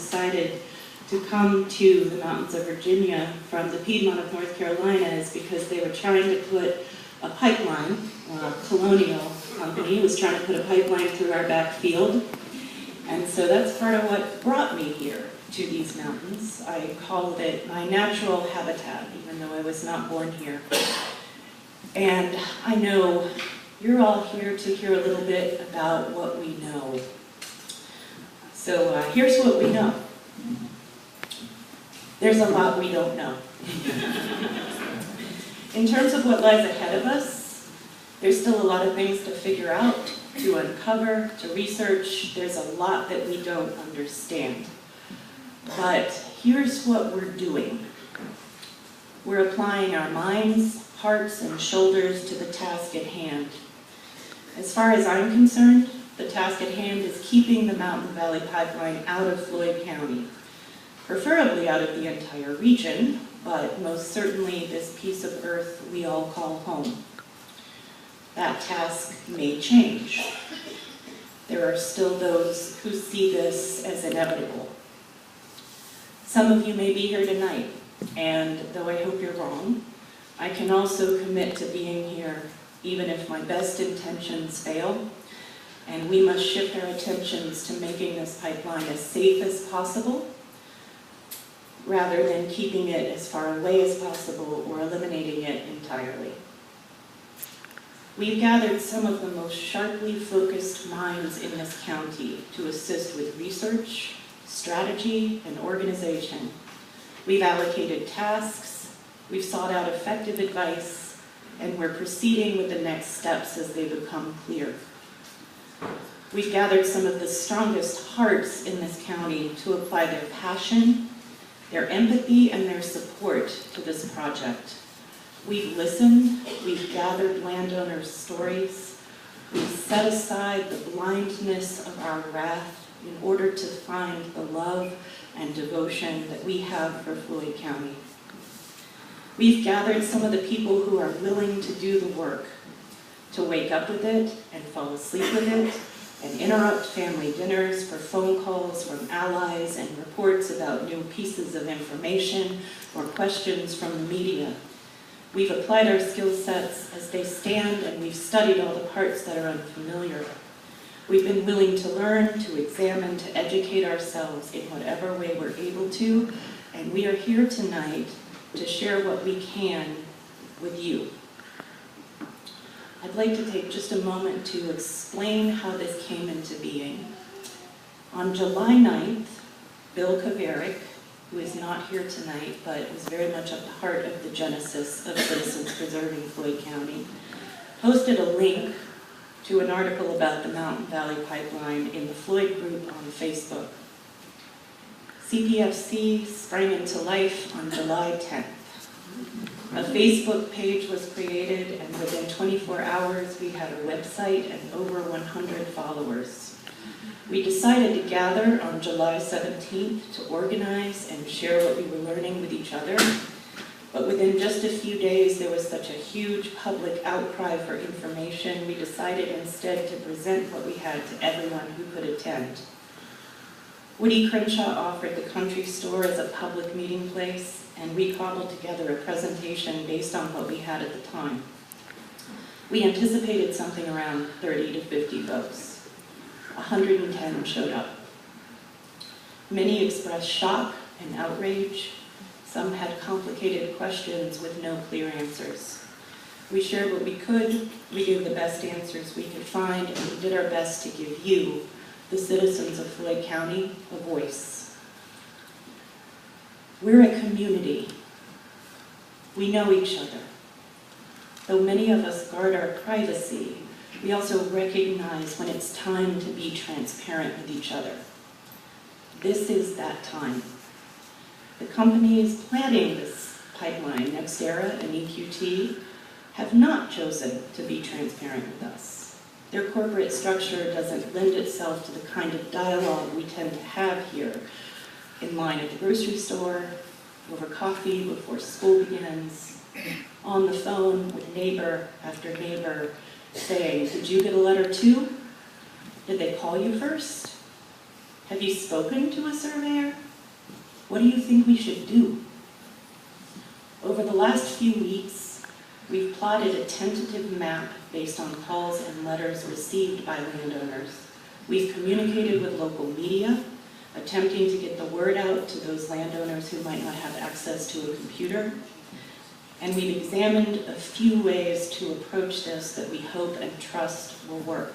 decided to come to the mountains of Virginia from the Piedmont of North Carolina is because they were trying to put a pipeline. Colonial Company was trying to put a pipeline through our back field. And so that's part of what brought me here to these mountains. I called it my natural habitat, even though I was not born here. And I know you're all here to hear a little bit about what we know. So here's what we know. There's a lot we don't know. In terms of what lies ahead of us, there's still a lot of things to figure out, to uncover, to research. There's a lot that we don't understand. But here's what we're doing. We're applying our minds, hearts, and shoulders to the task at hand. As far as I'm concerned, the task at hand is keeping the Mountain Valley Pipeline out of Floyd County, preferably out of the entire region, but most certainly this piece of earth we all call home. That task may change. There are still those who see this as inevitable. Some of you may be here tonight, and though I hope you're wrong, I can also commit to being here even if my best intentions fail, and we must shift our attentions to making this pipeline as safe as possible, rather than keeping it as far away as possible or eliminating it entirely. We've gathered some of the most sharply focused minds in this county to assist with research, strategy, and organization. We've allocated tasks, we've sought out effective advice, and we're proceeding with the next steps as they become clear. We've gathered some of the strongest hearts in this county to apply their passion, their empathy, and their support to this project. We've listened, we've gathered landowners' stories, we've set aside the blindness of our wrath in order to find the love and devotion that we have for Floyd County. We've gathered some of the people who are willing to do the work, to wake up with it and fall asleep with it, and interrupt family dinners for phone calls from allies and reports about new pieces of information or questions from the media. We've applied our skill sets as they stand, and we've studied all the parts that are unfamiliar. We've been willing to learn, to examine, to educate ourselves in whatever way we're able to, and we are here tonight to share what we can with you. I'd like to take just a moment to explain how this came into being. On July 9th, Bill Kaverick, who is not here tonight, but was very much at the heart of the genesis of Citizens Preserving Floyd County, posted a link to an article about the Mountain Valley Pipeline in the Floyd group on Facebook. CPFC sprang into life on July 10th. A Facebook page was created, and within 24 hours, we had a website and over 100 followers. We decided to gather on July 17th to organize and share what we were learning with each other. But within just a few days, there was such a huge public outcry for information, we decided instead to present what we had to everyone who could attend. Woody Crenshaw offered the country store as a public meeting place, and we cobbled together a presentation based on what we had at the time. We anticipated something around 30 to 50 votes. 110 showed up. Many expressed shock and outrage. Some had complicated questions with no clear answers. We shared what we could, we gave the best answers we could find, and we did our best to give you, the citizens of Floyd County, a voice. We're a community. We know each other. Though many of us guard our privacy, we also recognize when it's time to be transparent with each other. This is that time. The companies planning this pipeline, NextEra and EQT, have not chosen to be transparent with us. Their corporate structure doesn't lend itself to the kind of dialogue we tend to have here, in line at the grocery store, over coffee before school begins, on the phone with neighbor after neighbor, saying, "Did you get a letter too? Did they call you first?" Have you spoken to a surveyor? What do you think we should do? Over the last few weeks, we've plotted a tentative map based on calls and letters received by landowners. We've communicated with local media, attempting to get the word out to those landowners who might not have access to a computer. And we've examined a few ways to approach this that we hope and trust will work.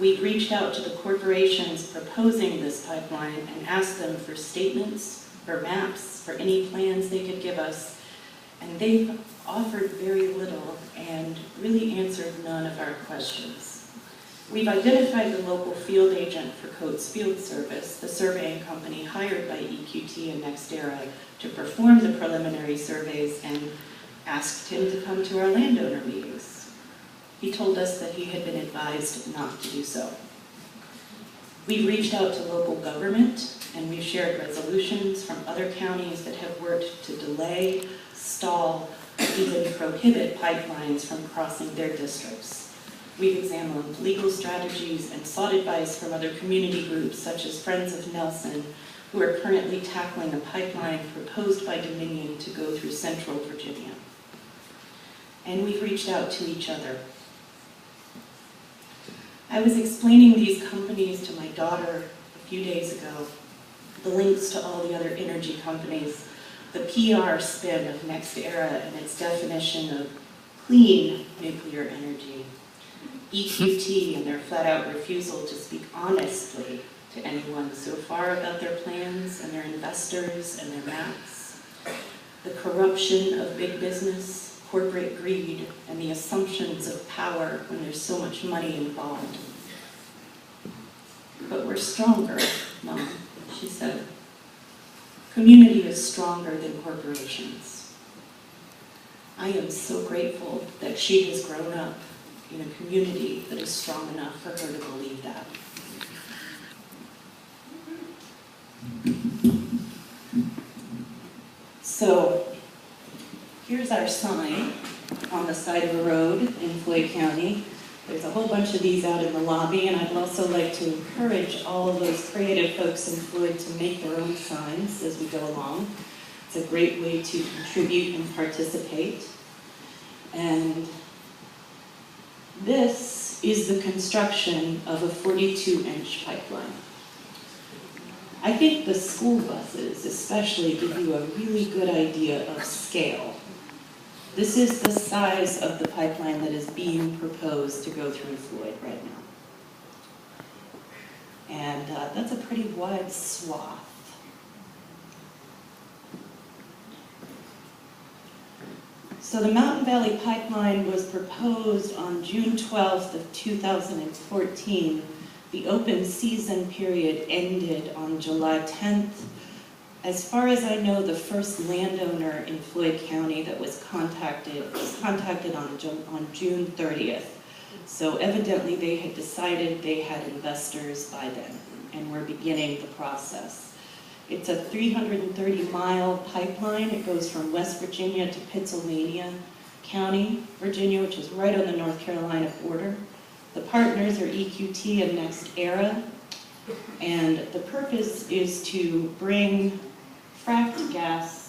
We've reached out to the corporations proposing this pipeline and asked them for statements, for maps, for any plans they could give us, and they've offered very little and really answered none of our questions. We've identified the local field agent for Coates Field Service, the surveying company hired by EQT and NextEra to perform the preliminary surveys, and asked him to come to our landowner meetings. He told us that he had been advised not to do so. We've reached out to local government, and we've shared resolutions from other counties that have worked to delay, stall, or even prohibit pipelines from crossing their districts. We've examined legal strategies and sought advice from other community groups such as Friends of Nelson, who are currently tackling a pipeline proposed by Dominion to go through central Virginia. And we've reached out to each other. I was explaining these companies to my daughter a few days ago, the links to all the other energy companies, the PR spin of NextEra and its definition of clean nuclear energy, EQT and their flat-out refusal to speak honestly to anyone so far about their plans and their investors and their maps, the corruption of big business, corporate greed, and the assumptions of power when there's so much money involved. But we're stronger, Mom, she said. Community is stronger than corporations. I am so grateful that she has grown up in a community that is strong enough for her to believe that. So, here's our sign on the side of the road in Floyd County. There's a whole bunch of these out in the lobby, and I'd also like to encourage all of those creative folks in Floyd to make their own signs as we go along. It's a great way to contribute and participate. And this is the construction of a 42-inch pipeline. I think the school buses especially give you a really good idea of scale. This is the size of the pipeline that is being proposed to go through Floyd right now. And that's a pretty wide swath. So the Mountain Valley Pipeline was proposed on June 12th of 2014. The open season period ended on July 10th. As far as I know, the first landowner in Floyd County that was contacted on June 30th. So evidently they had decided they had investors by then, and we're beginning the process. It's a 330-mile pipeline. It goes from West Virginia to Pittsylvania County, Virginia, which is right on the North Carolina border. The partners are EQT and NextEra, and the purpose is to bring fracked gas